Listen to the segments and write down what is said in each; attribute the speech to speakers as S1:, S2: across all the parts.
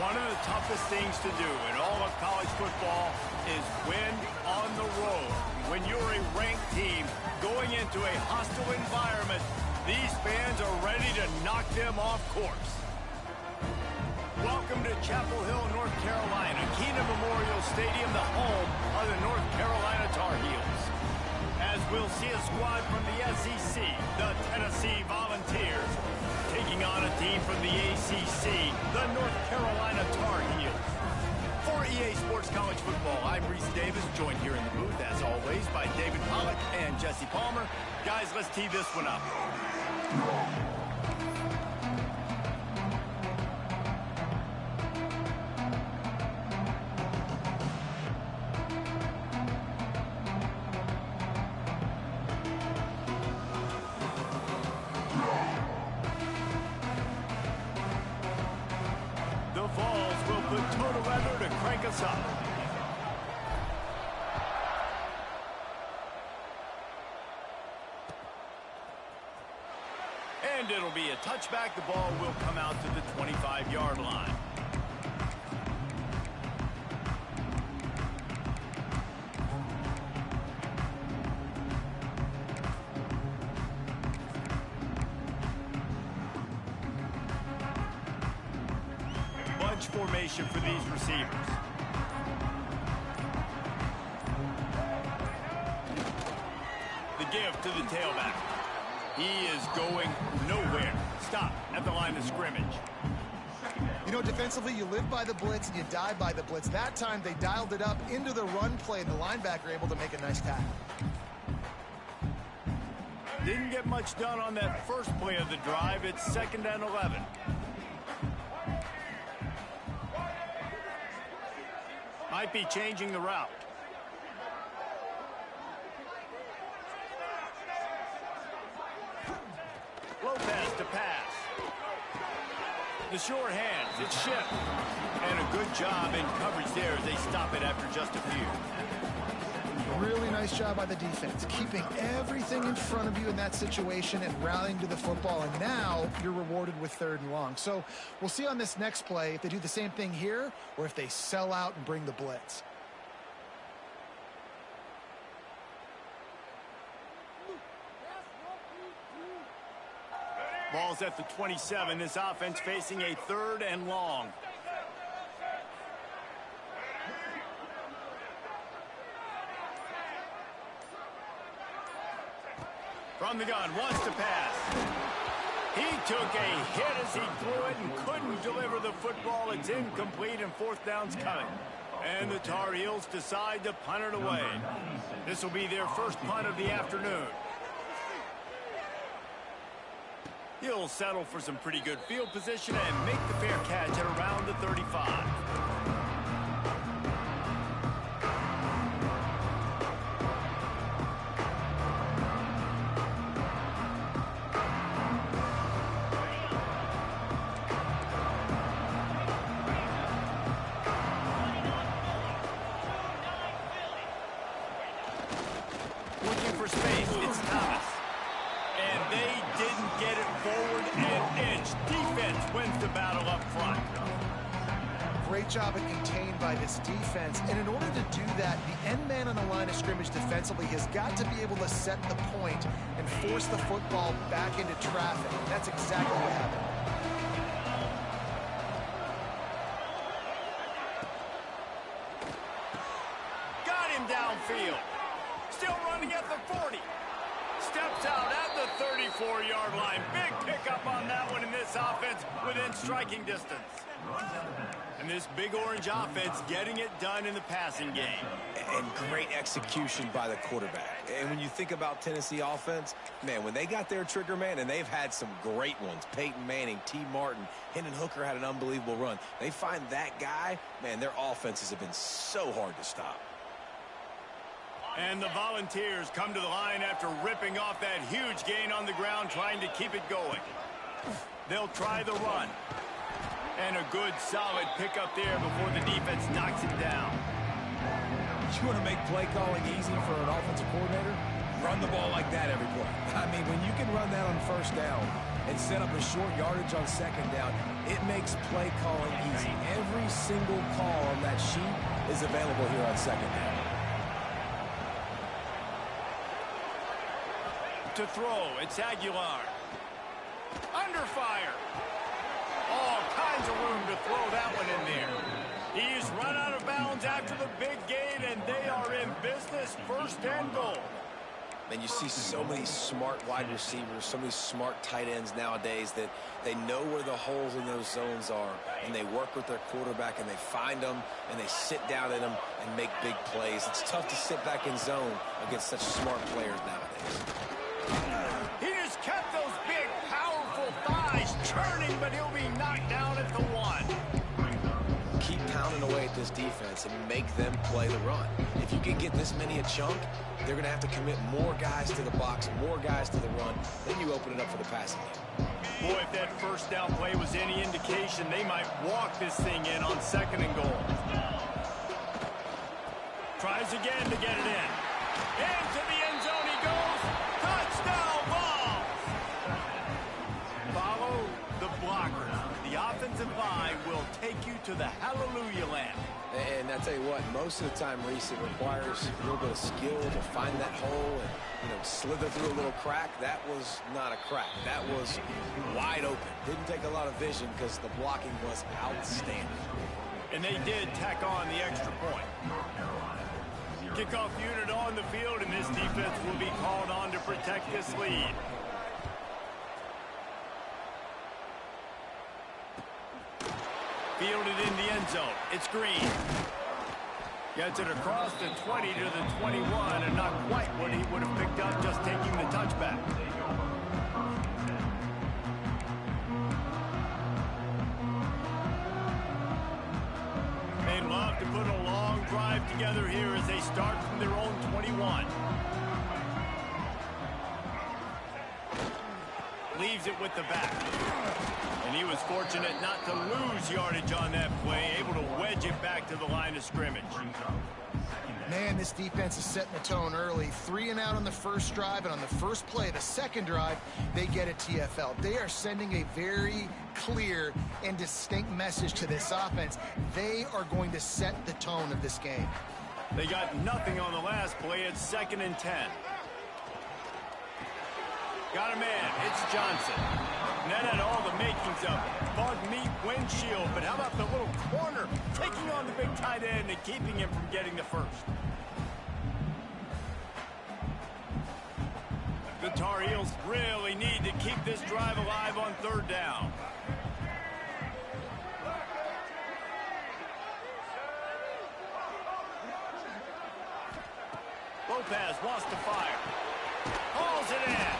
S1: One of the toughest things to do in all of college football is win on the road. When you're a ranked team going into a hostile environment, these fans are ready to knock them off course. Welcome to Chapel Hill, North Carolina, Keenan Memorial Stadium, the home of the North Carolina Tar Heels. As we'll see a squad from the SEC, the Tennessee Volunteers, taking on a team from the ACC, the North Carolina Tar Heels. For EA Sports College Football, I'm Reese Davis, joined here in the booth, as always, by David Pollack and Jesse Palmer. Guys, let's tee this one up. The Vols will put total weather to crank us up. And it'll be a touchback. The ball will come out to the 25-yard line. Bunch formation for these receivers. The give to the tailback. He is going nowhere. Stop at the line of scrimmage.
S2: You know, defensively, you live by the blitz and you die by the blitz. That time, they dialed it up into the run play, and the linebacker able to make a nice tackle.
S1: Didn't get much done on that first play of the drive. It's 2nd and 11. Might be changing the route. Lopez to pass. The short hands, it's shipped. And a good job in coverage there as they stop it after just a few.
S2: Really nice job by the defense, keeping everything in front of you in that situation and rallying to the football. And now you're rewarded with 3rd and long. So we'll see on this next play if they do the same thing here or if they sell out and bring the blitz.
S1: Ball's at the 27. This offense facing a 3rd and long. From the gun, wants to pass. He took a hit as he threw it and couldn't deliver the football. It's incomplete and 4th down's coming. And the Tar Heels decide to punt it away. This will be their first punt of the afternoon. He'll settle for some pretty good field position and make the fair catch at around the 35. Looking for space, it's Thomas. And they didn't get it forward an inch. Defense wins the battle up front.
S2: Great job at contained by this defense. And in order to do that, the end man on the line of scrimmage defensively has got to be able to set the point and force the football back into traffic. That's exactly what happened.
S1: Got him downfield. Still running at the 40. Steps out at the 34-yard line. Big pickup on that one in this offense within striking distance. And this big orange offense getting it done in the passing game.
S3: And great execution by the quarterback. And when you think about Tennessee offense, man, when they got their trigger man, and they've had some great ones, Peyton Manning, T. Martin, Hendon Hooker had an unbelievable run. They find that guy, man, their offenses have been so hard to stop.
S1: And the Volunteers come to the line after ripping off that huge gain on the ground, trying to keep it going. They'll try the run. And a good, solid pickup there before the defense knocks him down.
S3: You want to make play calling easy for an offensive coordinator? Run the ball like that every play. I mean, when you can run that on 1st down, and set up a short yardage on second down, it makes play calling easy. Every single call on that sheet is available here on second down.
S1: To throw, it's Aguilar. Under fire. All kinds of room to throw that one in there. He's run out of bounds after the big gain, and they are in business, first and goal.
S3: And you see so many smart wide receivers, so many smart tight ends nowadays that they know where the holes in those zones are, and they work with their quarterback, and they find them, and they sit down in them and make big plays. It's tough to sit back in zone against such smart players nowadays.
S1: He just kept those big, powerful thighs churning, but he'll be knocked down at the one.
S3: Keep pounding away at this defense and make them play the run. If you can get this many a chunk, they're going to have to commit more guys to the box, more guys to the run. Then you open it up for the passing game.
S1: Boy, if that first down play was any indication, they might walk this thing in on second and goal. Tries again to get it in. Into the end zone he goes. Touchdown ball! Follow the blockers. The offensive line will take you to the hallelujah land.
S3: And I tell you what, most of the time, Reese, it requires a little bit of skill to find that hole and, slither through a little crack. That was not a crack. That was wide open. Didn't take a lot of vision because the blocking was outstanding.
S1: And they did tack on the extra point. Kickoff unit on the field, and this defense will be called on to protect this lead. Fielded in the end zone. It's Green. Gets it across the 20 to the 21, and not quite what he would have picked up just taking the touchback. They love to put a long drive together here as they start from their own 21. Leaves it with the back. And he was fortunate not to lose yardage on that play, able to wedge it back to the line of scrimmage.
S2: Man, this defense is setting the tone early. 3 and out on the first drive, and on the first play, the second drive, they get a TFL. They are sending a very clear and distinct message to this offense. They are going to set the tone of this game.
S1: They got nothing on the last play. It's 2nd and 10. Got a man. It's Johnson. And that had all the makings of bug meat windshield. But how about the little corner taking on the big tight end and keeping him from getting the first? The Tar Heels really need to keep this drive alive on 3rd down. Lopez wants to fire. Hauls it in.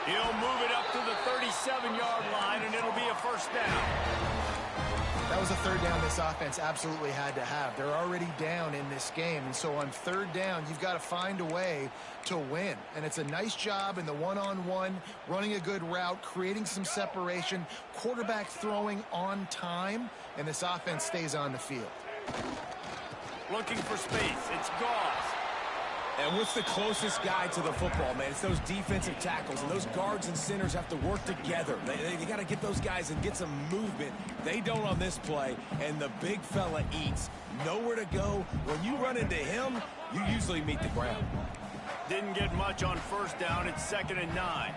S1: He'll move it up to the 37-yard line, and it'll be a first down.
S2: That was a 3rd down this offense absolutely had to have. They're already down in this game, and so on 3rd down, you've got to find a way to win. And it's a nice job in the one-on-one, running a good route, creating some separation, quarterback throwing on time, and this offense stays on the field.
S1: Looking for space. It's Goss.
S3: And what's the closest guy to the football, man? It's those defensive tackles, and those guards and centers have to work together. They got to get those guys and get some movement. They don't on this play, and the big fella eats. Nowhere to go. When you run into him, you usually meet the ground.
S1: Didn't get much on first down. It's 2nd and 9.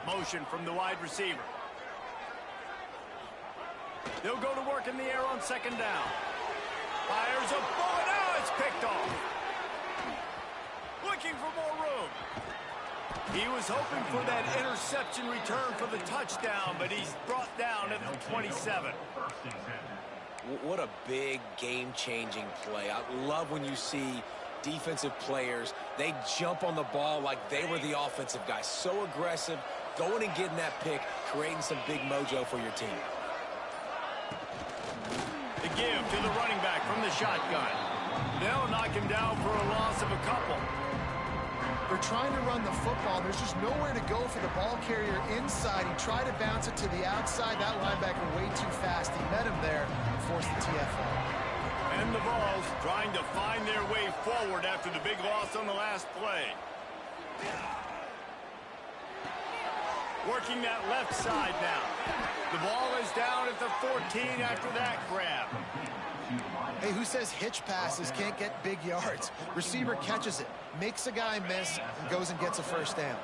S1: Motion from the wide receiver. They'll go to work in the air on 2nd down. Fires a bullet. Oh, it's picked off. Looking for more room. He was hoping for that interception return for the touchdown, but he's brought down at the 27.
S3: What a big game-changing play. I love when you see defensive players, they jump on the ball like they were the offensive guy. So aggressive, going and getting that pick, creating some big mojo for your team.
S1: The give to the running back from the shotgun. They'll knock him down for a loss of a couple.
S2: They're trying to run the football. There's just nowhere to go for the ball carrier inside. He tried to bounce it to the outside. That linebacker way too fast. He met him there and forced the TFL.
S1: And the Vols trying to find their way forward after the big loss on the last play. Working that left side now. The ball is down at the 14 after that grab.
S2: Hey, who says hitch passes can't get big yards? Receiver catches it, makes a guy miss, and goes and gets a first down.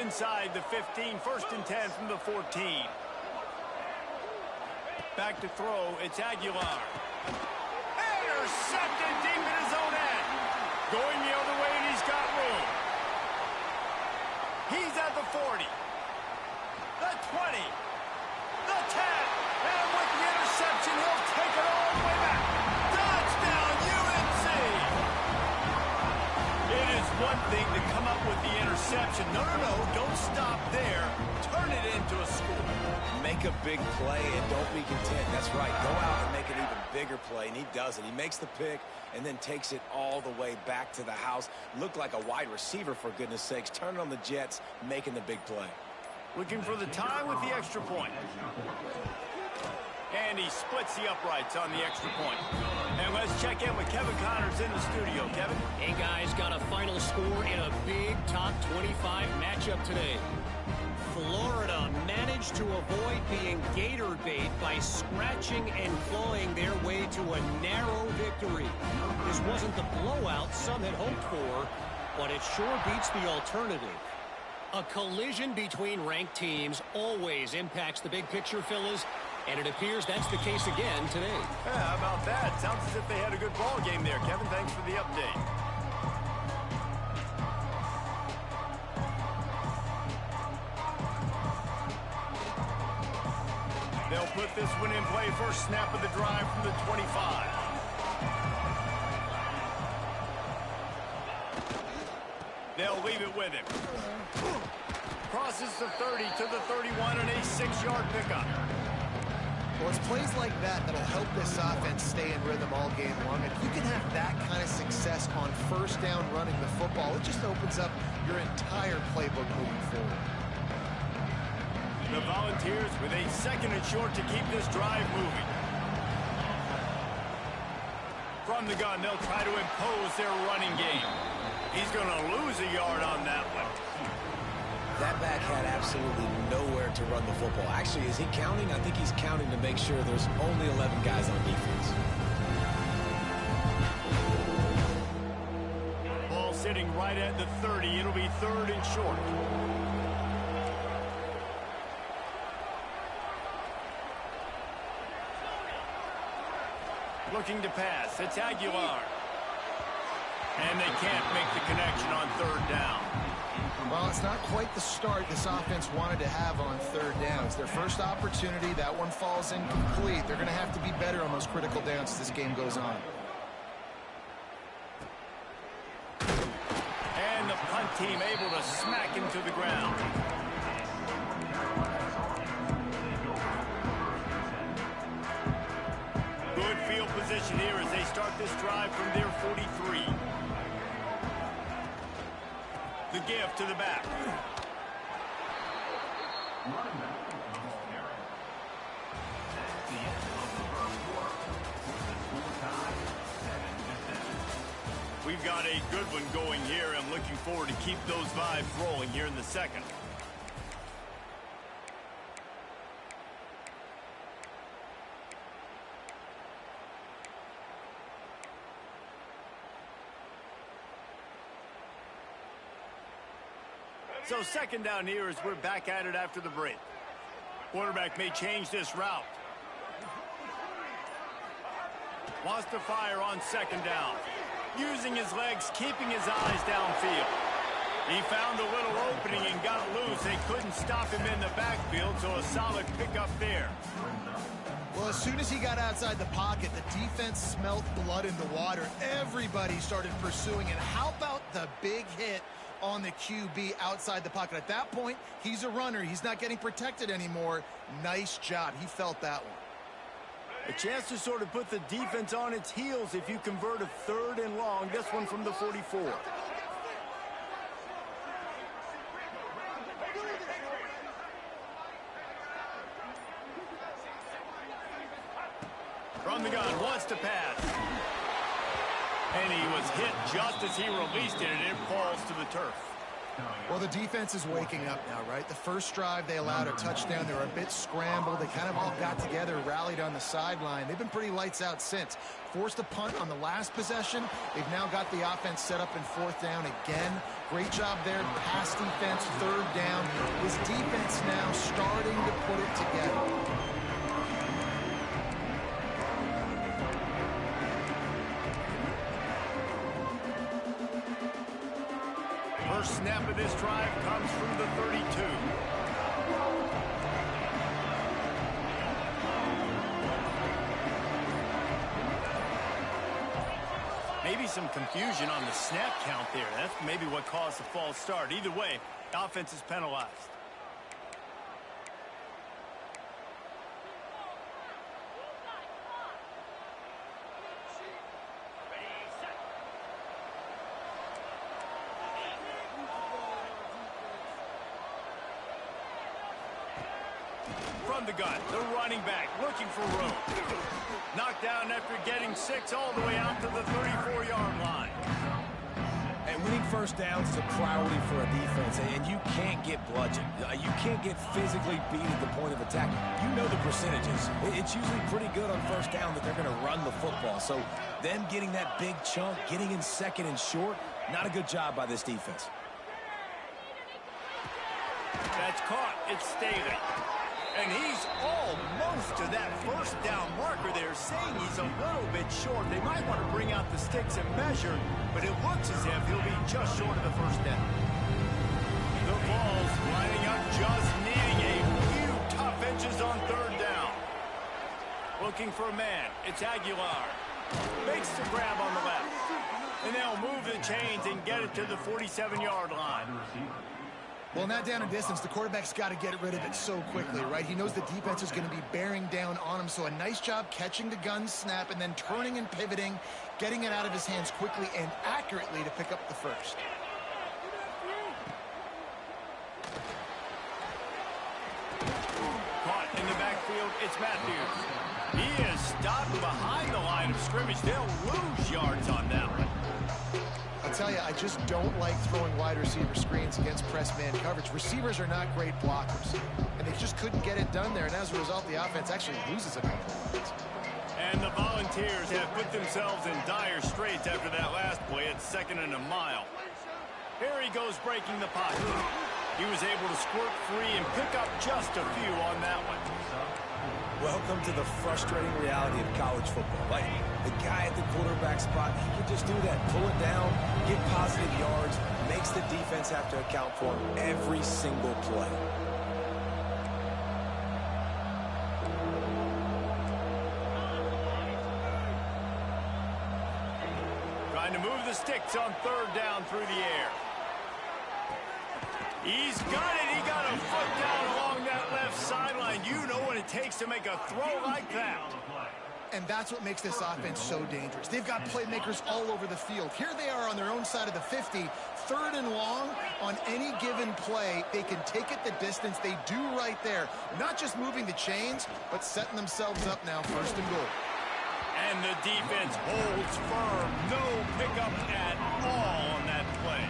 S1: Inside the 15, 1st and 10 from the 14. Back to throw, it's Aguilar. Intercepted deep in his own end. Going the other way, and he's got room. He's at the 40. The 20. The 10. And with the interception, he'll take it all the way back. Touchdown, UNC! It is one thing to come up with the interception. No, don't stop there. Turn it into a score.
S3: Make a big play and don't be content. That's right. Go out and make an even bigger play, and he does it. He makes the pick and then takes it all the way back to the house. Looked like a wide receiver, for goodness sakes. Turn it on the Jets, making the big play.
S1: Looking for the tie with the extra point. And he splits the uprights on the extra point. And let's check in with Kevin Connors in the studio. Kevin?
S4: Hey, guys, got a final score in a big top 25 matchup today. Florida managed to avoid being gator bait by scratching and clawing their way to a narrow victory. This wasn't the blowout some had hoped for, but it sure beats the alternative. A collision between ranked teams always impacts the big picture, fellas, and it appears that's the case again today.
S1: Yeah, how about that? Sounds as if they had a good ball game there, Kevin. Thanks for the update. They'll put this one in play. First snap of the drive from the 25. They'll leave it with him. Crosses the 30 to the 31 and a 6-yard pickup.
S2: Well, it's plays like that that'll help this offense stay in rhythm all game long. If you can have that kind of success on first down running the football, it just opens up your entire playbook moving forward.
S1: The Volunteers with a 2nd and short to keep this drive moving. From the gun, they'll try to impose their running game. He's going to lose a yard on that one.
S3: That back had absolutely nowhere to run the football. Actually, is he counting? I think he's counting to make sure there's only 11 guys on defense.
S1: Ball sitting right at the 30. It'll be 3rd and short. Looking to pass. It's Aguilar. And they can't make the connection on 3rd down.
S2: Well, it's not quite the start this offense wanted to have on 3rd down. It's their first opportunity. That one falls incomplete. They're going to have to be better on those critical downs as this game goes on.
S1: And the punt team able to smack him to the ground. Good field position here as they start this drive from their 43. The give to the back. We've got a good one going here. I'm looking forward to keep those vibes rolling here in the 2nd. So 2nd down here as we're back at it after the break. Quarterback may change this route. Wants to fire on 2nd down. Using his legs, keeping his eyes downfield. He found a little opening and got loose. They couldn't stop him in the backfield, so a solid pickup there.
S2: Well, as soon as he got outside the pocket, the defense smelled blood in the water. Everybody started pursuing it. How about the big hit on the QB outside the pocket? At that point, he's a runner. He's not getting protected anymore. Nice job. He felt that one.
S1: A chance to sort of put the defense on its heels if you convert a 3rd and long. This one from the 44. From the gun, wants to pass. And he was hit just as he released it, and it falls to the turf.
S2: Well, the defense is waking up now, right? The first drive, they allowed a touchdown. They were a bit scrambled. They kind of all got together, rallied on the sideline. They've been pretty lights out since. Forced a punt on the last possession. They've now got the offense set up in fourth down again. Great job there. Pass defense, third down. This defense now starting to put it together.
S1: First snap of this drive comes from the 32. Maybe some confusion on the snap count there. That's maybe what caused the false start. Either way, the offense is penalized. From the gun, the running back looking for room. Knocked down after getting 6 all the way out to the 34-yard line.
S3: And winning first downs is a priority for a defense, and you can't get bludgeoned. You can't get physically beat at the point of attack. You know the percentages. It's usually pretty good on first down that they're going to run the football. So them getting that big chunk, getting in second and short, not a good job by this defense.
S1: That's caught. It's Staley. And he's almost to that first down marker there, saying he's a little bit short. They might want to bring out the sticks and measure, but it looks as if he'll be just short of the first down. The Vols lining up, just needing a few tough inches on third down. Looking for a man. It's Aguilar. Makes the grab on the left. And they'll move the chains and get it to the 47-yard line.
S2: Well, in that down and distance, the quarterback's got to get rid of it so quickly, right? He knows the defense is going to be bearing down on him, so a nice job catching the gun snap and then turning and pivoting, getting it out of his hands quickly and accurately to pick up the first.
S1: Caught in the backfield, it's Matthews. He is stopped behind the line of scrimmage. They'll lose yards on that one.
S2: I'll tell you, I just don't like throwing wide receiver screens against press man coverage. Receivers are not great blockers, and they just couldn't get it done there, and as a result, the offense actually loses a couple of yards.
S1: And the Volunteers have put themselves in dire straits after that last play at 2nd and a mile. Here he goes breaking the pocket. He was able to squirt free and pick up just a few on that one.
S3: Welcome to the frustrating reality of college football. Like, the guy at the quarterback spot, he can just do that. Pull it down, get positive yards, makes the defense have to account for him every single play.
S1: Trying to move the sticks on third down through the air. He's got it. He got a foot down along that left sideline. You know what it takes to make a throw like that.
S2: And that's what makes this offense so dangerous. They've got playmakers all over the field. Here they are on their own side of the 50, third and long. On any given play, they can take it the distance. They do right there. Not just moving the chains, but setting themselves up now first and goal.
S1: And the defense holds firm. No pickup at all on that play.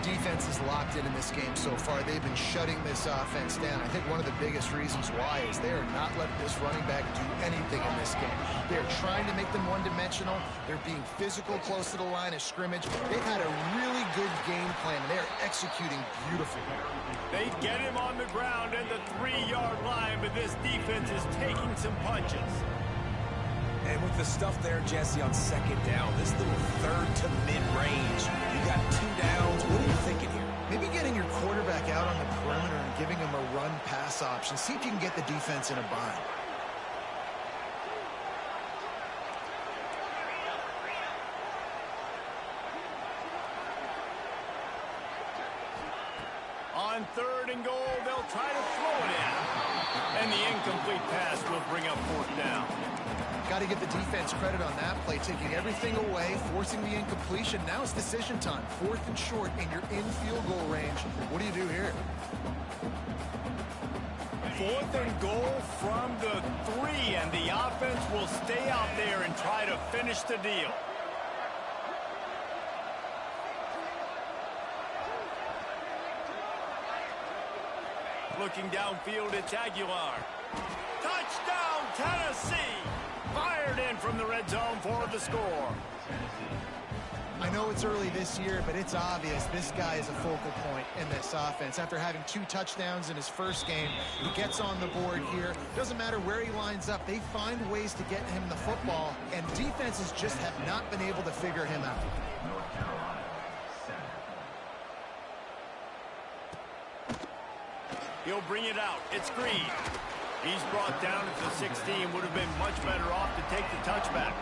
S2: Defense is locked in this game so far. They've been shutting this offense down. I think one of the biggest reasons why is they are not letting this running back do anything in this game. They're trying to make them one-dimensional. They're being physical close to the line of scrimmage. They've had a really good game plan, and they're executing beautifully.
S1: They get him on the ground at the 3-yard line, but this defense is taking some punches.
S3: And with the stuff there, Jesse, on second down, this little third to mid-range, you got 2 downs. What are you thinking here?
S2: Maybe getting your quarterback out on the perimeter and giving him a run-pass option. See if you can get the defense in a bind.
S1: On third and goal, they'll try to throw it in. And the incomplete pass will bring up fourth down.
S2: Got to give the defense credit on that play, taking everything away, forcing the incompletion. Now it's decision time. Fourth and short, and you're in field goal range. What do you do here?
S1: Fourth and goal from the 3, and the offense will stay out there and try to finish the deal. Looking downfield, it's Aguilar. Touchdown, Tennessee! Fired in from the red zone for the score.
S2: I know it's early this year, but it's obvious this guy is a focal point in this offense. After having 2 touchdowns in his first game, he gets on the board here. Doesn't matter where he lines up. They find ways to get him the football, and defenses just have not been able to figure him out.
S1: He'll bring it out. It's Green. He's brought down at the 16. Would have been much better off to take the touchback.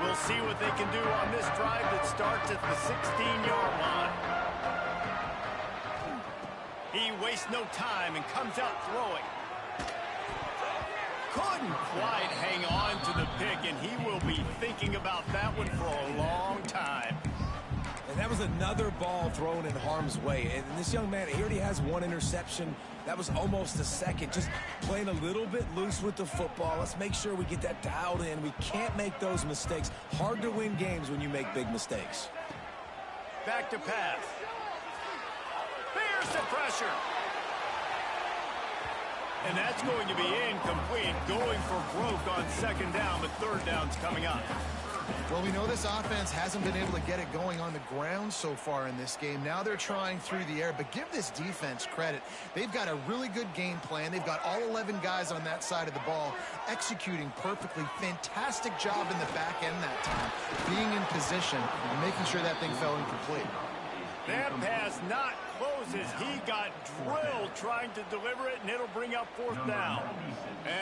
S1: We'll see what they can do on this drive that starts at the 16-yard line. He wastes no time and comes out throwing. Couldn't quite hang on to the pick, and he will be thinking about that one for a long time.
S3: And that was another ball thrown in harm's way. And this young man, he already has 1 interception. That was almost a second. Just playing a little bit loose with the football. Let's make sure we get that dialed in. We can't make those mistakes. Hard to win games when you make big mistakes.
S1: Back to pass. There's the pressure. And that's going to be incomplete. Going for broke on 2nd down, but 3rd down's coming up.
S2: Well, we know this offense hasn't been able to get it going on the ground so far in this game. Now they're trying through the air, but give this defense credit. They've got a really good game plan. They've got all 11 guys on that side of the ball executing perfectly. Fantastic job in the back end that time, being in position and making sure that thing fell incomplete.
S1: That pass not closes. He got drilled trying to deliver it, and it'll bring up 4th down.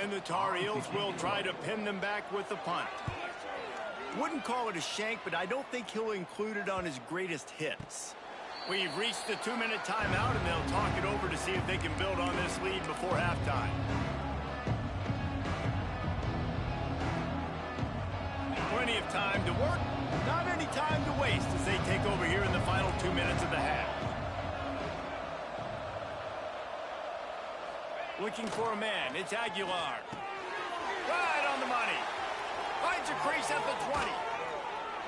S1: And the Tar Heels will try to pin them back with the punt. Wouldn't call it a shank, but I don't think he'll include it on his greatest hits. We've reached the 2-minute timeout, and they'll talk it over to see if they can build on this lead before halftime. Plenty of time to work, not any time to waste as they take over here in the final 2 minutes of the half. Looking for a man, it's Aguilar. Right on the money. Finds a crease at the 20.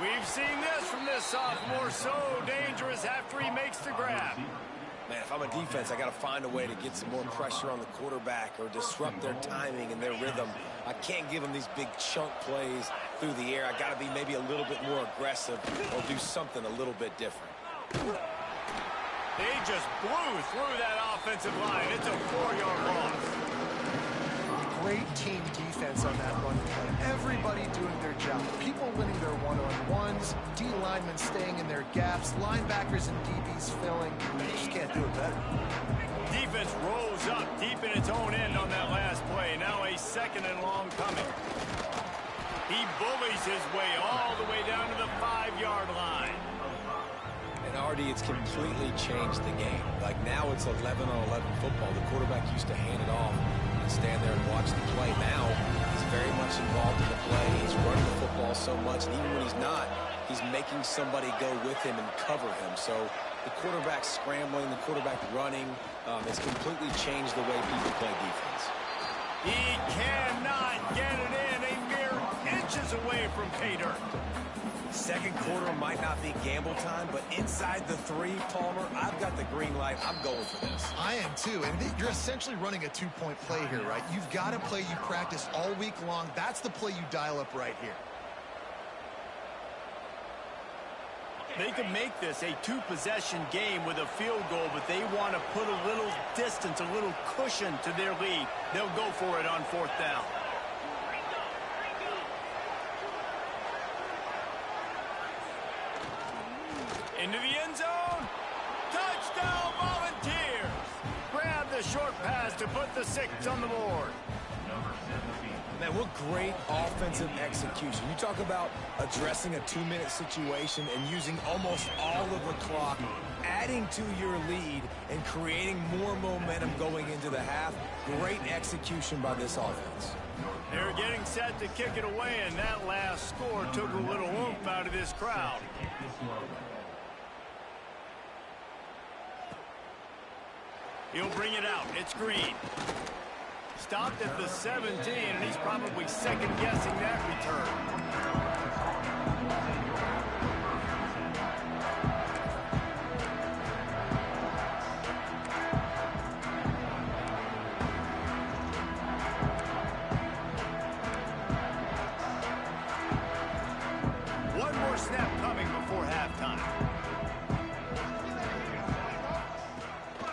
S1: We've seen this from this sophomore, so dangerous after he makes the grab.
S3: Man, if I'm a defense, I got to find a way to get some more pressure on the quarterback or disrupt their timing and their rhythm. I can't give them these big chunk plays through the air. I got to be maybe a little bit more aggressive or do something a little bit different.
S1: They just blew through that offensive line. It's a 4-yard loss.
S2: Great team defense on that run play. Everybody doing their job. People winning their one-on-ones, D linemen staying in their gaps, linebackers and DBs filling. You just can't do it better.
S1: Defense rolls up deep in its own end on that last play. Now a 2nd and long coming. He bullies his way all the way down to the 5-yard line.
S3: And Artie, it's completely changed the game. Like now it's 11-on-11 football. The quarterback used to hand it off and stand there and watch the play. Now he's very much involved in the play. He's running the football so much, and even when he's not, he's making somebody go with him and cover him. So the quarterback scrambling, the quarterback running, it's completely changed the way people play defense.
S1: He cannot get it in. A mere inches away from pay dirt.
S3: 2nd quarter might not be gamble time, but inside the 3, Palmer, I've got the green light. I'm going for this.
S2: I am too, and you're essentially running a 2-point play here, right? You've got a play you practice all week long. That's the play you dial up right here.
S1: They can make this a 2-possession game with a field goal, but they want to put a little distance, a little cushion to their lead. They'll go for it on 4th down. Into the end zone. Touchdown, Volunteers. Grab the short pass to put the 6 on the board.
S3: Man, what great offensive execution. You talk about addressing a 2-minute situation and using almost all of the clock, adding to your lead and creating more momentum going into the half. Great execution by this offense.
S1: They're getting set to kick it away, and that last score took a little oomph out of this crowd. He'll bring it out. It's Green. Stopped at the 17, and he's probably second-guessing that return. One more snap coming before halftime.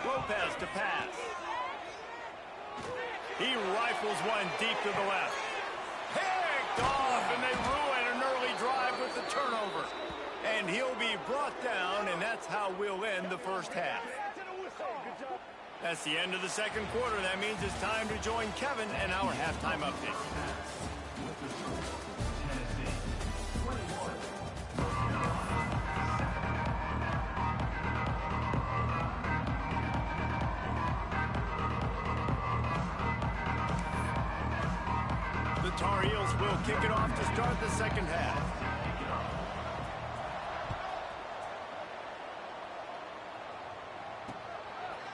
S1: Lopez to pass. He rifles one deep to the left. Picked off, and they ruin an early drive with the turnover. And he'll be brought down, and that's how we'll end the first half. That's the end of the second quarter. That means it's time to join Kevin and our halftime update. The Tar Heels will kick it off to start the second half.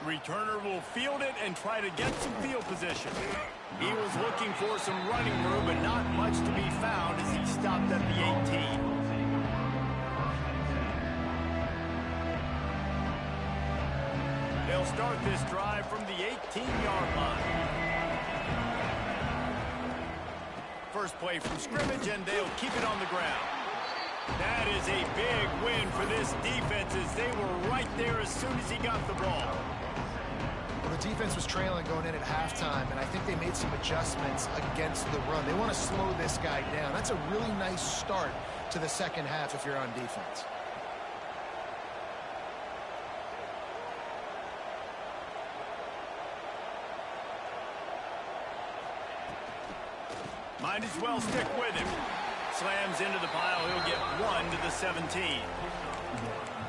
S1: Returner will field it and try to get some field position. He was looking for some running room, but not much to be found as he stopped at the 18. They'll start this drive from the 18-yard line. First play from scrimmage, and they'll keep it on the ground. That is a big win for this defense as they were right there as soon as he got the ball.
S2: Well, the defense was trailing going in at halftime, and I think they made some adjustments against the run. They want to slow this guy down. That's a really nice start to the second half if you're on defense.
S1: Might as well stick with him. Slams into the pile. He'll get one to the 17.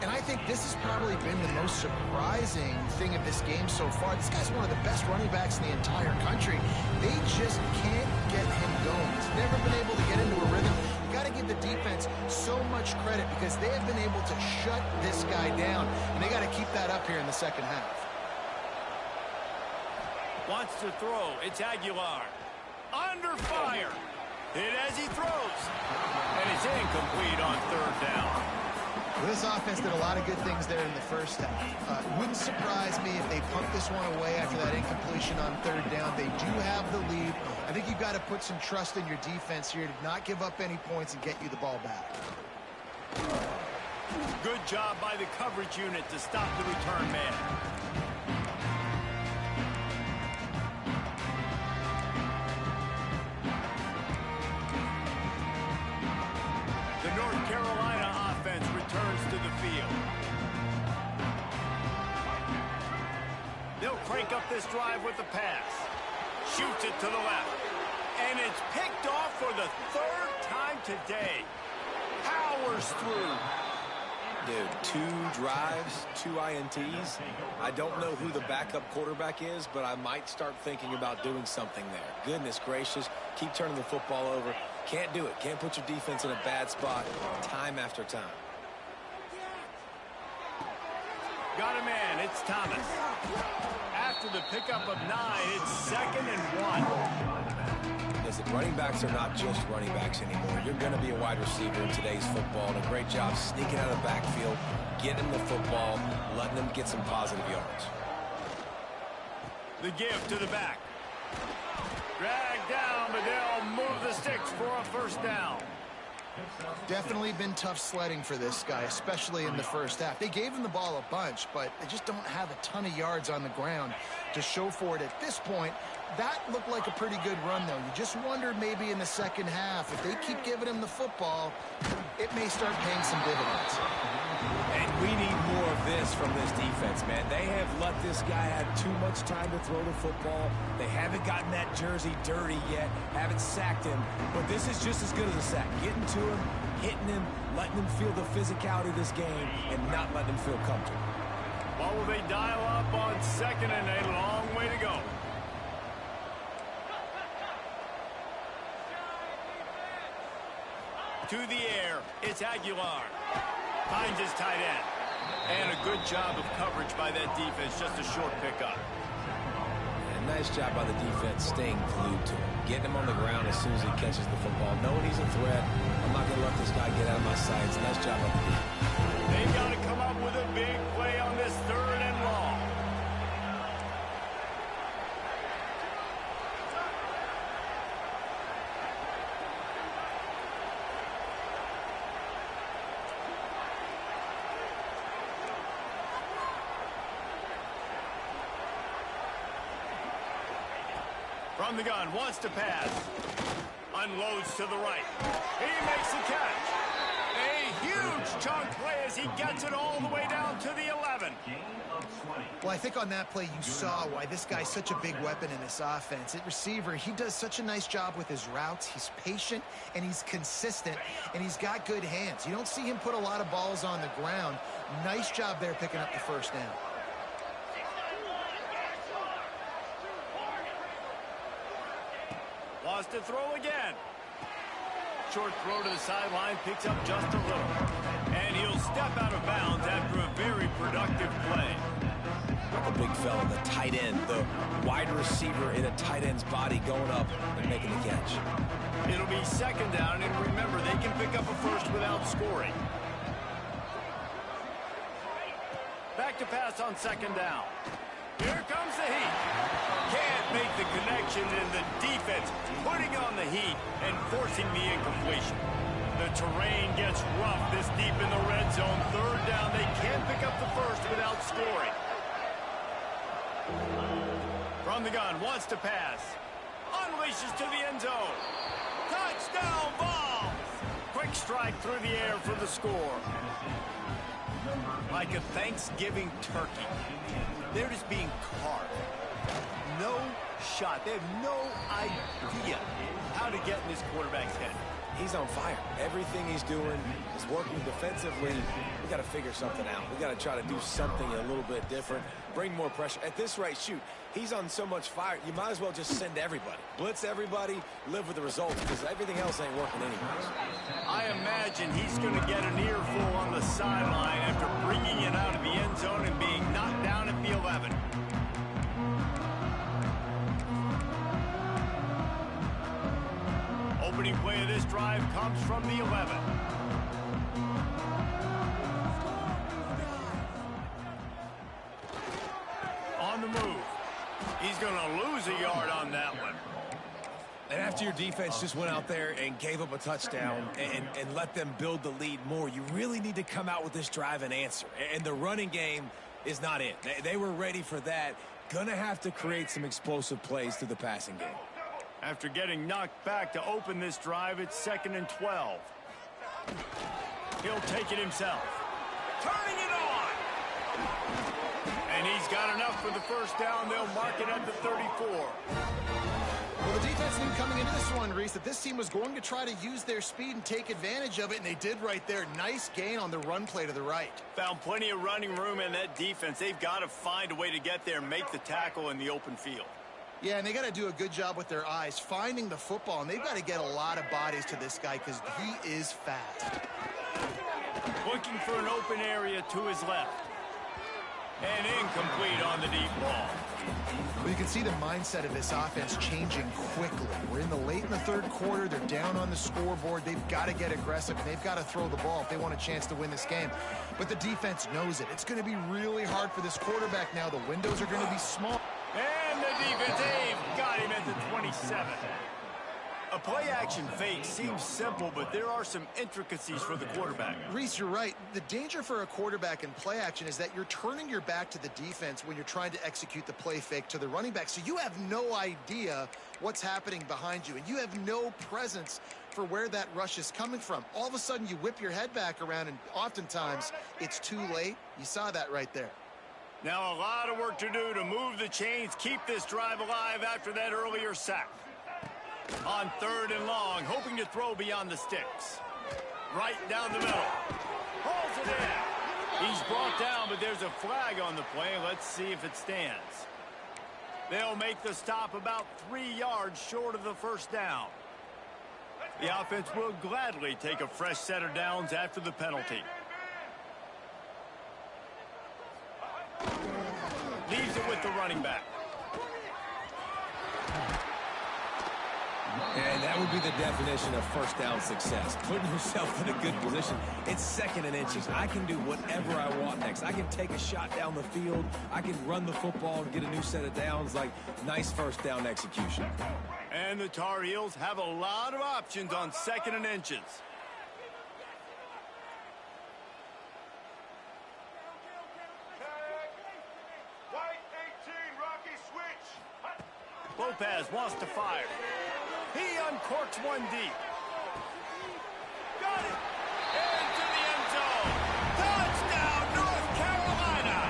S2: And I think this has probably been the most surprising thing of this game so far. This guy's one of the best running backs in the entire country. They just can't get him going. He's never been able to get into a rhythm. You got to give the defense so much credit because they have been able to shut this guy down, and they got to keep that up here in the second half.
S1: Wants to throw. It's Aguilar. Under fire. Hit as he throws. And it's incomplete on third down.
S2: Well, this offense did a lot of good things there in the first half. It wouldn't surprise me if they pumped this one away after that incompletion on third down. They do have the lead. I think you've got to put some trust in your defense here to not give up any points and get you the ball back.
S1: Good job by the coverage unit to stop the return man. The North Carolina offense returns to the field. They'll crank up this drive with the pass. Shoots it to the left. And it's picked off for the third time today. Powers through.
S3: Dude, 2 drives, 2 INTs. I don't know who the backup quarterback is, but I might start thinking about doing something there. Goodness gracious, keep turning the football over. Can't do it. Can't put your defense in a bad spot time after time.
S1: Got a man. It's Thomas. After the pickup of 9, it's 2nd and 1.
S3: Listen, running backs are not just running backs anymore. You're going to be a wide receiver in today's football, and a great job sneaking out of the backfield, getting the football, letting them get some positive yards.
S1: The give to the back. Dragged down, but they'll move the sticks for a first down.
S2: Definitely been tough sledding for this guy, especially in the first half. They gave him the ball a bunch, but they just don't have a ton of yards on the ground to show for it at this point. That looked like a pretty good run, though. You just wondered maybe in the second half, if they keep giving him the football, it may start paying some dividends.
S3: And we need more of this from this defense, man. They have let this guy have too much time to throw the football. They haven't gotten that jersey dirty yet, haven't sacked him. But this is just as good as a sack. Getting to him, hitting him, letting him feel the physicality of this game, and not letting him feel comfortable.
S1: What will they dial up on 2nd and a long way to go? To the air, it's Aguilar. Finds his tight end. And a good job of coverage by that defense, just a short pickup.
S3: And Nice job by the defense staying glued to him. Getting him on the ground as soon as he catches the football. Knowing he's a threat. I'm not going to let this guy get out of my sights. Nice job by the defense.
S1: They've got to come up with a big play on this 3rd and long. From the gun, wants to pass. Unloads to the right. He makes the catch. A huge chunk play as he gets it all the way down to the 11.
S2: Well, I think on that play you saw why this guy's such a big weapon in this offense. At receiver, he does such a nice job with his routes. He's patient, and he's consistent, and he's got good hands. You don't see him put a lot of balls on the ground. Nice job there picking up the first down.
S1: Wants to throw again. Short throw to the sideline, picks up just a little. And he'll step out of bounds after a very productive play.
S3: The big fella, the tight end, the wide receiver in a tight end's body going up and making the catch.
S1: It'll be 2nd down, and remember, they can pick up a first without scoring. Back to pass on 2nd down. Here comes the heat. Can't make the connection, and the defense putting on the heat and forcing the incompletion. The terrain gets rough this deep in the red zone. 3rd down, they can't pick up the first without scoring. From the gun, wants to pass. Unleashes to the end zone. Touchdown, Vols! Quick strike through the air for the score. Like a Thanksgiving turkey. They're just being carved. No shot. They have no idea how to get in this quarterback's head.
S3: He's on fire. Everything he's doing is working defensively. We got to figure something out. We got to try to do something a little bit different. Bring more pressure. At this rate, shoot, he's on so much fire, you might as well just send everybody. Blitz everybody, live with the results, because everything else ain't working anyways.
S1: I imagine he's going to get an earful on the sideline after bringing it out of the end zone and being knocked down at the 11. Opening play of this drive comes from the 11. On the move. He's going to lose a yard on that one.
S3: And after your defense just went out there and gave up a touchdown and let them build the lead more, you really need to come out with this drive and answer. And the running game is not it. They were ready for that. Gonna have to create some explosive plays through the passing game.
S1: After getting knocked back to open this drive, it's 2nd and 12. He'll take it himself. Turning it on! And he's got enough for the first down. They'll mark it at the 34.
S2: Well, the defense knew coming into this one, Reese, that this team was going to try to use their speed and take advantage of it, and they did right there. Nice gain on the run play to the right.
S1: Found plenty of running room in that defense. They've got to find a way to get there and make the tackle in the open field.
S2: Yeah, and they got to do a good job with their eyes, finding the football, and they've got to get a lot of bodies to this guy because he is fast.
S1: Looking for an open area to his left. And incomplete on the deep ball.
S2: Well, you can see the mindset of this offense changing quickly. We're in the 3rd quarter. They're down on the scoreboard. They've got to get aggressive, and they've got to throw the ball if they want a chance to win this game. But the defense knows it. It's going to be really hard for this quarterback now. The windows are going to be small.
S1: And the defense, they've got him at the 27. A play-action fake seems simple, but there are some intricacies for the quarterback.
S2: Reese, you're right. The danger for a quarterback in play action is that you're turning your back to the defense when you're trying to execute the play fake to the running back. So you have no idea what's happening behind you, and you have no presence for where that rush is coming from. All of a sudden, you whip your head back around, and oftentimes it's too late. You saw that right there.
S1: Now a lot of work to do to move the chains, keep this drive alive after that earlier sack. On 3rd and long, hoping to throw beyond the sticks. Right down the middle. Pulls it in. He's brought down, but there's a flag on the play. Let's see if it stands. They'll make the stop about 3 yards short of the first down. The offense will gladly take a fresh set of downs after the penalty. Leaves it with the running back.
S3: And that would be the definition of first down success. Putting yourself in a good position. It's 2nd and inches. I can do whatever I want next. I can take a shot down the field. I can run the football and get a new set of downs. Like, nice first down execution.
S1: And the Tar Heels have a lot of options on 2nd and inches. Lopez wants to fire. He uncorks one deep. Got it. Into the end zone. Touchdown, North Carolina.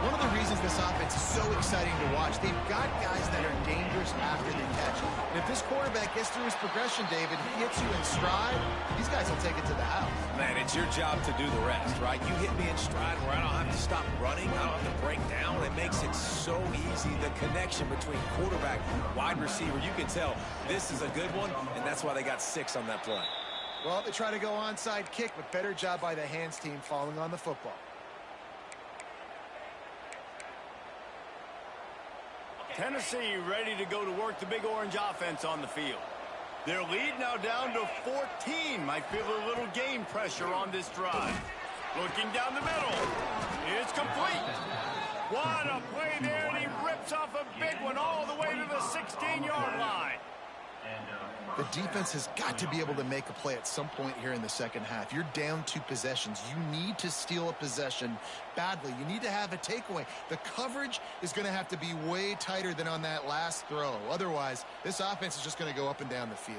S2: One of the reasons this offense is so exciting to watch, they've got guys that are dangerous after they catch. And if this quarterback gets through his progression, David, he hits you in stride, these guys will take it to the house.
S3: Man, it's your job to do the rest, right? You hit me in stride where I don't have to stop running. I don't have to break down. It makes it so easy. The connection between quarterback, wide receiver, you can tell this is a good one, and that's why they got 6 on that play.
S2: Well, they try to go onside kick, but better job by the hands team falling on the football.
S1: Tennessee ready to go to work the Big Orange offense on the field. Their lead now down to 14. Might feel a little game pressure on this drive. Looking down the middle. It's complete. What a play there, and he rips off a big one all the way to the 16-yard line.
S2: The defense has got to be able to make a play at some point here in the second half. You're down 2 possessions. You need to steal a possession badly. You need to have a takeaway. The coverage is going to have to be way tighter than on that last throw. Otherwise, this offense is just going to go up and down the field.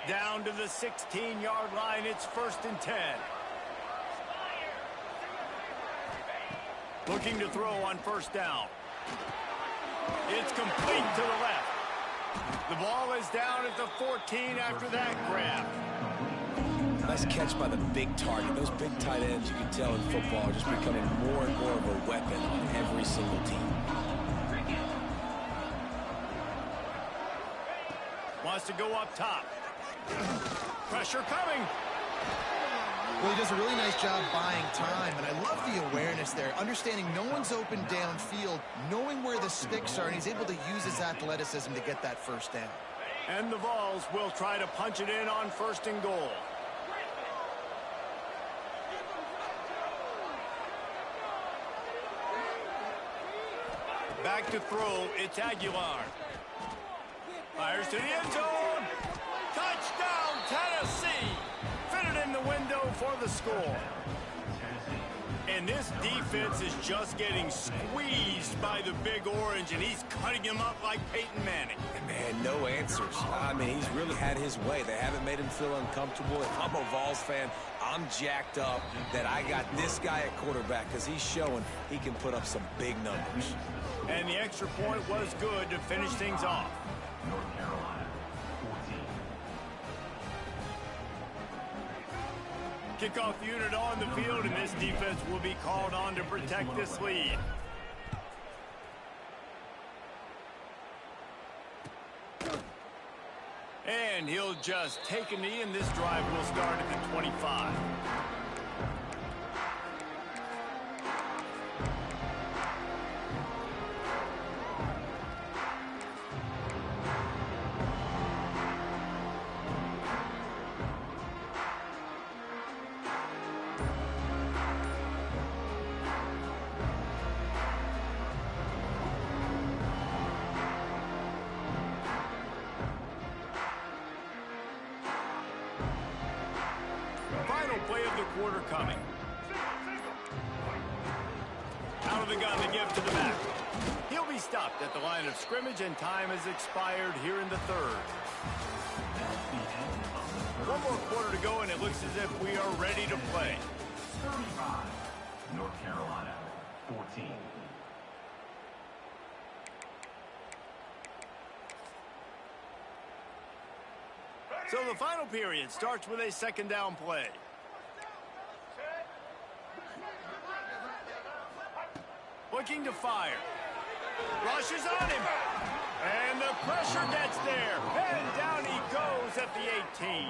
S1: Down to the 16-yard line. It's 1st and 10. Looking to throw on 1st down. It's complete to the left. The ball is down at the 14 after that grab.
S3: Nice catch by the big target. Those big tight ends, you can tell in football, are just becoming more and more of a weapon on every single team.
S1: Wants to go up top. Pressure coming.
S2: Well, he does a really nice job buying time, and I love the awareness there, understanding no one's open downfield, knowing where the sticks are, and he's able to use his athleticism to get that 1st down.
S1: And the Vols will try to punch it in on 1st and goal. Back to throw, it's Aguilar. Fires to the end zone. Touchdown, Tennessee. Fitted in the window for the score. And this defense is just getting squeezed by the Big Orange, and he's cutting him up like Peyton Manning.
S3: And man, no answers. I mean, he's really had his way. They haven't made him feel uncomfortable. If I'm a Vols fan, I'm jacked up that I got this guy at quarterback because he's showing he can put up some big numbers.
S1: And the extra point was good to finish things off.
S5: North Carolina, 14.
S1: Kickoff unit on the field, and this defense will be called on to protect this lead. And he'll just take a knee, and this drive will start at the 25. Final play of the quarter coming. Out of the gun to give to the back. He'll be stopped at the line of scrimmage, and time has expired here in the 3rd. One more quarter to go, and it looks as if we are ready to play.
S5: 35, North Carolina, 14.
S1: So the final period starts with a 2nd down play. Looking to fire. Rushes on him. And the pressure gets there. And down he goes at the 18.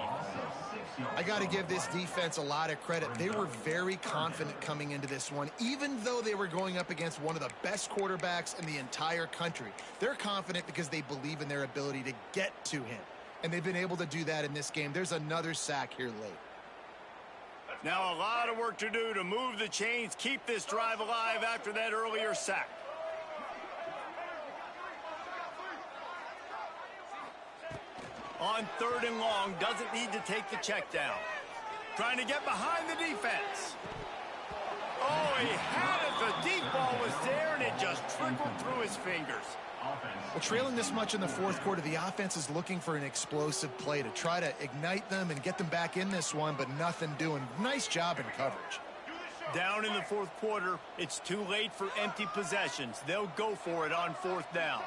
S2: I got to give this defense a lot of credit. They were very confident coming into this one, even though they were going up against one of the best quarterbacks in the entire country. They're confident because they believe in their ability to get to him, and they've been able to do that in this game. There's another sack here late.
S1: Now a lot of work to do to move the chains, keep this drive alive after that earlier sack. On 3rd and long, doesn't need to take the check down. Trying to get behind the defense. Oh, he had it. The deep ball was there, and it just trickled through his fingers.
S2: Well, trailing this much in the fourth quarter, the offense is looking for an explosive play to try to ignite them and get them back in this one, but nothing doing. Nice job in coverage.
S1: Down in the fourth quarter, it's too late for empty possessions. They'll go for it on 4th down.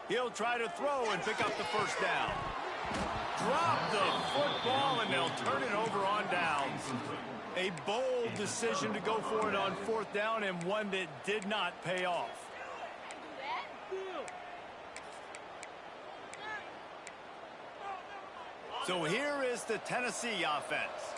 S1: He'll try to throw and pick up the first down. Drop the football, and they'll turn it over on downs. A bold decision to go for it on 4th down, and one that did not pay off. So here is the Tennessee offense.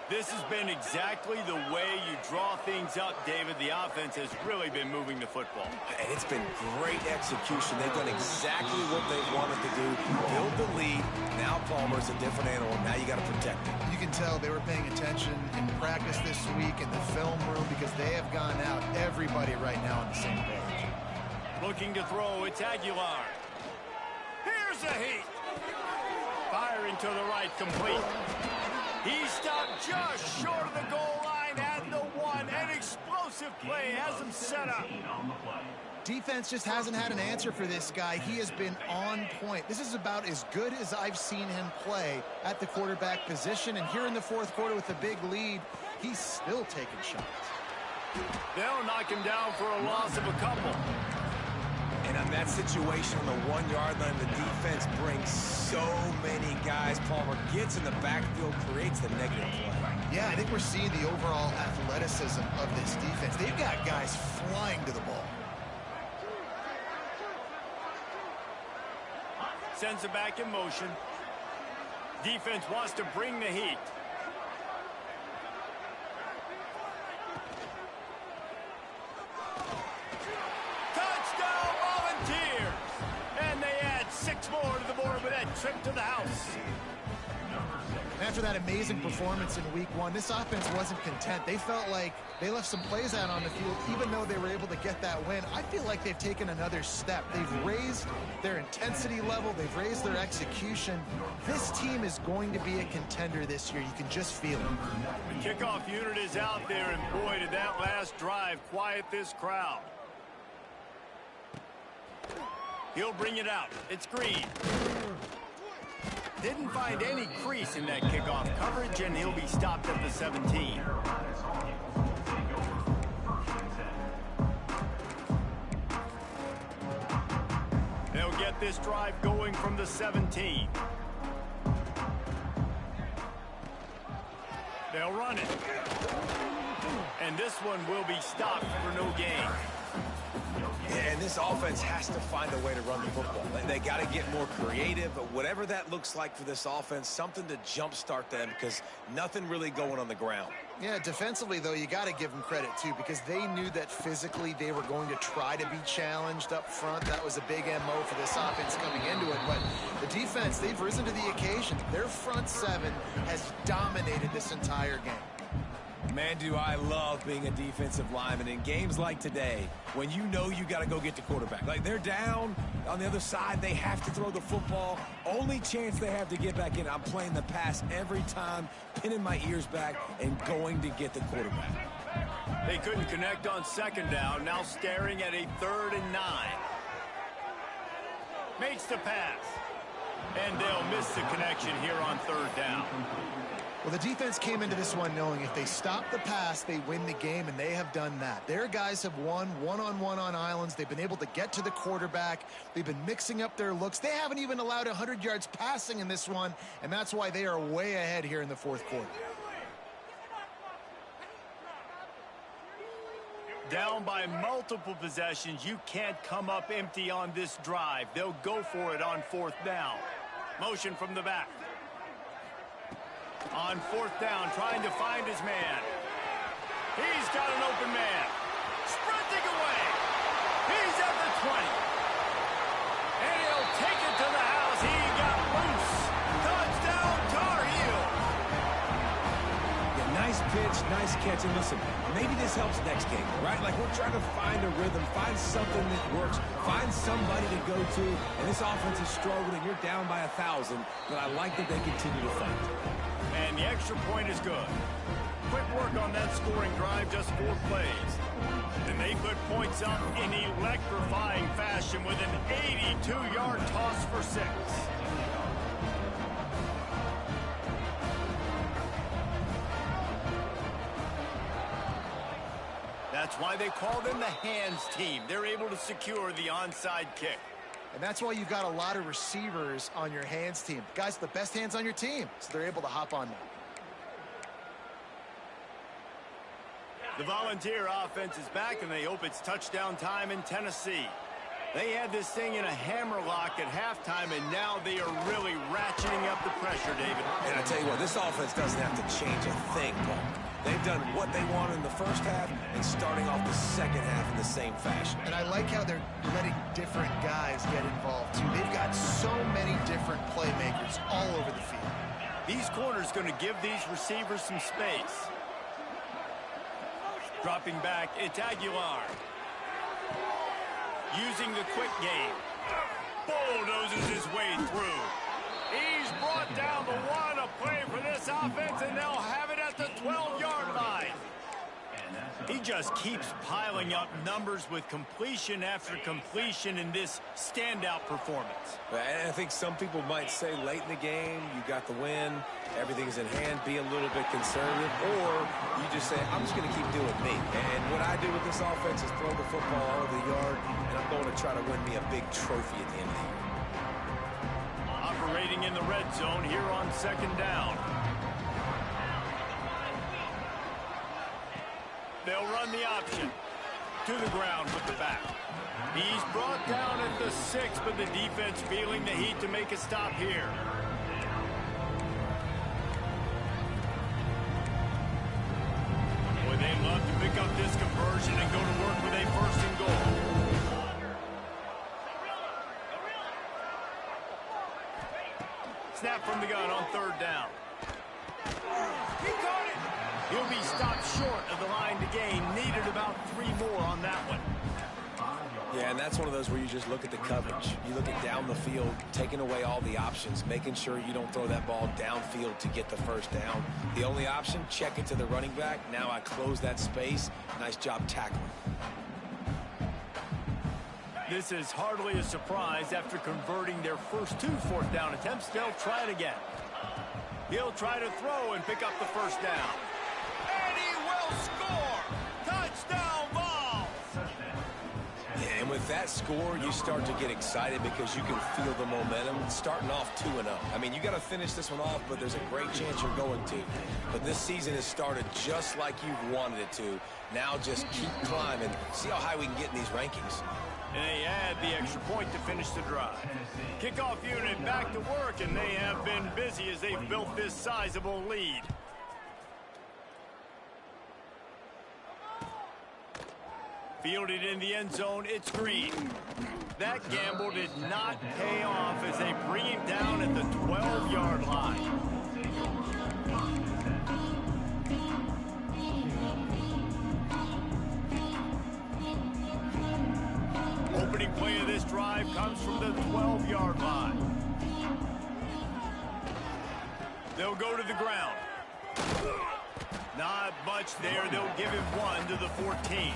S1: This has been exactly the way you draw things up, David. The offense has really been moving the football.
S3: And it's been great execution. They've done exactly what they wanted to do. Build the lead. Now Palmer's a different animal. Now you got to protect him.
S2: You can tell they were paying attention in practice this week in the film room because they have gone out, everybody right now on the same page.
S1: Looking to throw, it's Aguilar. Here's a heat. Firing to the right, complete. He stopped just short of the goal line at the 1. An explosive play has him set up.
S2: Defense just hasn't had an answer for this guy. He has been on point. This is about as good as I've seen him play at the quarterback position. And here in the fourth quarter with the big lead, he's still taking shots.
S1: They'll knock him down for a loss of a couple.
S3: And on that situation on the 1-yard line, the defense brings so many guys. Palmer gets in the backfield, creates the negative play.
S2: Yeah, I think we're seeing the overall athleticism of this defense. They've got guys flying to the ball.
S1: Sends it back in motion. Defense wants to bring the heat. More to the board with that trip to the house.
S2: After that amazing performance in week 1, this offense wasn't content. They felt like they left some plays out on the field, even though they were able to get that win. I feel like they've taken another step. They've raised their intensity level. They've raised their execution. This team is going to be a contender this year. You can just feel it.
S1: The kickoff unit is out there, and boy, did that last drive quiet this crowd. He'll bring it out. It's Green. Didn't find any crease in that kickoff coverage, and he'll be stopped at the 17. They'll get this drive going from the 17. They'll run it. And this one will be stopped for no gain.
S3: And this offense has to find a way to run the football. They got to get more creative, but whatever that looks like for this offense, something to jumpstart them because nothing really going on the ground.
S2: Yeah, defensively, though, you got to give them credit, too, because they knew that physically they were going to try to be challenged up front. That was a big MO for this offense coming into it. But the defense, they've risen to the occasion. Their front seven has dominated this entire game.
S3: Man, do I love being a defensive lineman in games like today when you know you got to go get the quarterback. Like, they're down on the other side. They have to throw the football. Only chance they have to get back in. I'm playing the pass every time, pinning my ears back and going to get the quarterback.
S1: They couldn't connect on second down. Now staring at a 3rd and 9. Makes the pass. And they'll miss the connection here on 3rd down.
S2: Well, the defense came into this one knowing if they stop the pass, they win the game, and they have done that. Their guys have won one-on-one on islands. They've been able to get to the quarterback. They've been mixing up their looks. They haven't even allowed 100 yards passing in this one, and that's why they are way ahead here in the fourth quarter.
S1: Down by multiple possessions, you can't come up empty on this drive. They'll go for it on fourth down. Motion from the back. On fourth down, trying to find his man. He's got an open man. Sprinting away. He's at the 20. And he'll take it to the house. He got loose. Touchdown, Tar Heels.
S3: Yeah, nice pitch, nice catch. And listen, maybe this helps next game, right? Like we're trying to find a rhythm, find something that works, find somebody to go to. And this offense is struggling. You're down by 1,000, but I like that they continue to fight.
S1: And the extra point is good. Quick work on that scoring drive, just 4 plays. And they put points up in electrifying fashion with an 82-yard toss for 6. That's why they call them the hands team. They're able to secure the onside kick.
S2: And that's why you've got a lot of receivers on your hands team. Guys, the best hands on your team, so they're able to hop on them.
S1: The Volunteer offense is back, and they hope it's touchdown time in Tennessee. They had this thing in a hammerlock at halftime, and now they are really ratcheting up the pressure, David.
S3: And I tell you what, this offense doesn't have to change a thing, Paul. They've done what they wanted in the first half and starting off the second half in the same fashion.
S2: And I like how they're letting different guys get involved, too. They've got so many different playmakers all over the field.
S1: These corners going to give these receivers some space. Dropping back, it's Aguilar. Using the quick game. Bulldozes his way through. He's brought down the one. A play for this offense, and they'll have it at the 12-yard line. He just keeps piling up numbers with completion after completion in this standout performance.
S3: And I think some people might say late in the game, you got the win, everything's in hand, be a little bit conservative, or you just say, I'm just going to keep doing me. And what I do with this offense is throw the football all over the yard, and I'm going to try to win me a big trophy at the end of the year.
S1: Operating in the red zone here on second down. They'll run the option. To the ground with the back. He's brought down at the 6, but the defense feeling the heat to make a stop here. Boy, they love to pick up this conversion and go to work with a first and goal. Snap from the gun on third down. He caught it. He'll be stopped short of the line to gain. Needed about 3 more on that one.
S3: Yeah, and that's one of those where you just look at the coverage. You look at down the field, taking away all the options, making sure you don't throw that ball downfield to get the first down. The only option, check it to the running back. Now I close that space. Nice job tackling.
S1: This is hardly a surprise. After converting their first 2 fourth down attempts, they'll try it again. He'll try to throw and pick up the first down. And he will score! Touchdown ball!
S3: Yeah, and with that score, you start to get excited because you can feel the momentum starting off 2-0. I mean, you got to finish this one off, but there's a great chance you're going to. But this season has started just like you've wanted it to. Now just keep climbing. See how high we can get in these rankings.
S1: And they add the extra point to finish the drive. Kickoff unit back to work, and they have been busy as they've built this sizable lead. Fielded in the end zone, it's Green. That gamble did not pay off as they bring him down at the 12-yard line. Opening play of this drive comes from the 12-yard line. They'll go to the ground. Not much there. They'll give him 1 to the 14.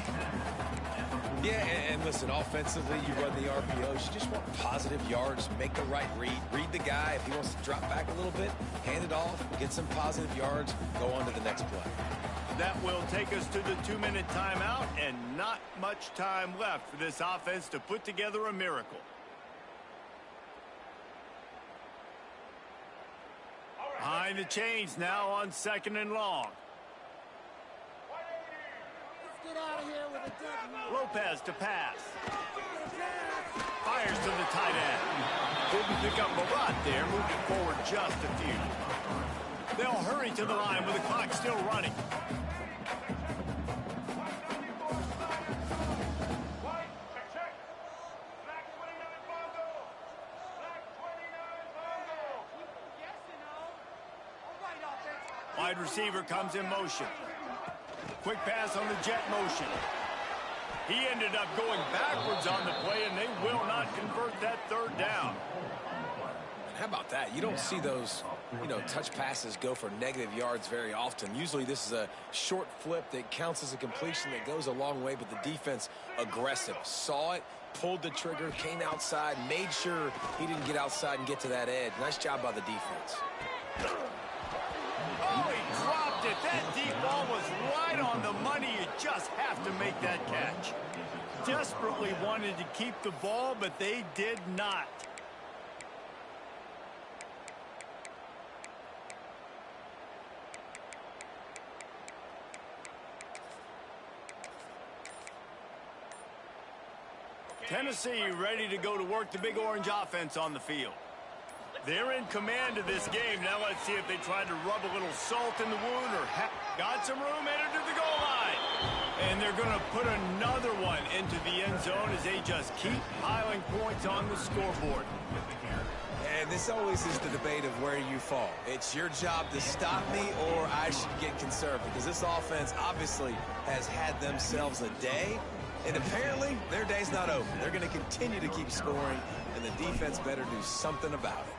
S3: Yeah, and listen, offensively, you run the RPOs. You just want positive yards, make the right read the guy. If he wants to drop back a little bit, hand it off, get some positive yards, go on to the next play.
S1: That will take us to the 2-minute timeout, and not much time left for this offense to put together a miracle. Behind the chains now on 2nd and long.
S6: Get out of here with a dead
S1: Lopez to pass. Fires to the tight end. Didn't pick up a lot there, moving forward just a few. They'll hurry to the line with the clock still running. Wide receiver comes in motion. Quick pass on the jet motion. He ended up going backwards on the play, and they will not convert that 3rd down.
S3: How about that? You don't see those, touch passes go for negative yards very often. Usually this is a short flip that counts as a completion that goes a long way, but the defense aggressive. Saw it, pulled the trigger, came outside, made sure he didn't get outside and get to that edge. Nice job by the defense.
S1: Oh, he dropped it. That deep ball was right on the money. You just have to make that catch. Desperately wanted to keep the ball, but they did not. Tennessee ready to go to work the Big Orange offense on the field. They're in command of this game. Now let's see if they try to rub a little salt in the wound or got some room headed to the goal line. And they're going to put another one into the end zone as they just keep piling points on the scoreboard.
S3: And this always is the debate of where you fall. It's your job to stop me or I should get conservative, because this offense obviously has had themselves a day. And apparently, their day's not over. They're going to continue to keep scoring, and the defense better do something about it.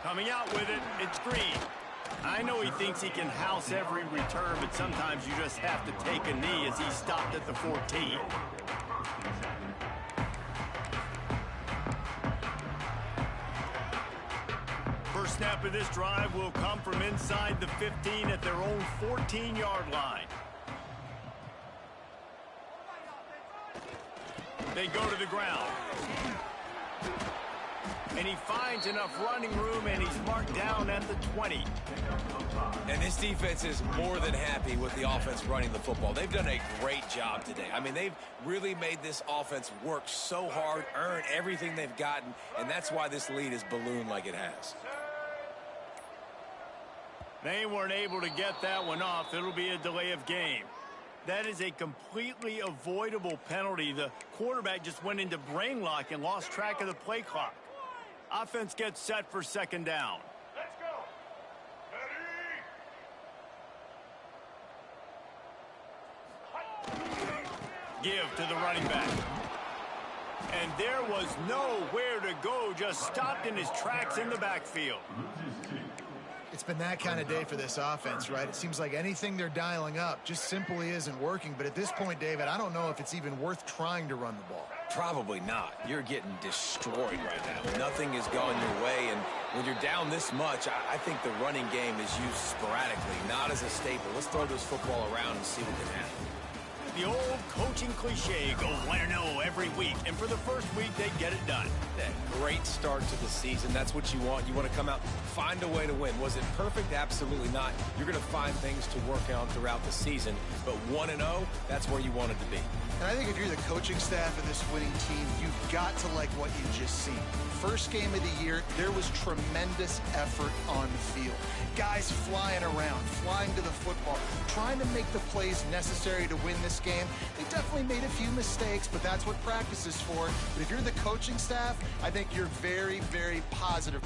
S1: Coming out with it, it's Green. I know he thinks he can house every return, but sometimes you just have to take a knee as he stopped at the 14. First snap of this drive will come from inside the 15 at their own 14-yard line. They go to the ground. And he finds enough running room, and he's marked down at the 20.
S3: And this defense is more than happy with the offense running the football. They've done a great job today. I mean, they've really made this offense work so hard, earn everything they've gotten, and that's why this lead is ballooned like it has.
S1: They weren't able to get that one off. It'll be a delay of game. That is a completely avoidable penalty. The quarterback just went into brain lock and lost track of the play clock. Offense gets set for 2nd down.
S5: Let's go. Ready?
S1: Give to the running back. And there was nowhere to go, just stopped in his tracks in the backfield.
S2: It's been that kind of day for this offense, right? It seems like anything they're dialing up just simply isn't working. But at this point, David, I don't know if it's even worth trying to run the ball.
S3: Probably not. You're getting destroyed right now. Nothing has gone your way, and when you're down this much, I think the running game is used sporadically, not as a staple. Let's throw this football around and see what can happen.
S1: The old coaching cliche, go 1-0 every week, and for the first week, they get it done.
S3: That great start to the season. That's what you want. You want to come out, find a way to win. Was it perfect? Absolutely not. You're going to find things to work on throughout the season, but 1-0, that's where you want it to be.
S2: And I think if you're the coaching staff of this winning team, you've got to like what you just seen. First game of the year, there was tremendous effort on the field. Guys flying around, flying to the football, trying to make the plays necessary to win this game. They definitely made a few mistakes, but that's what practice is for. But if you're the coaching staff, I think you're very, very positive.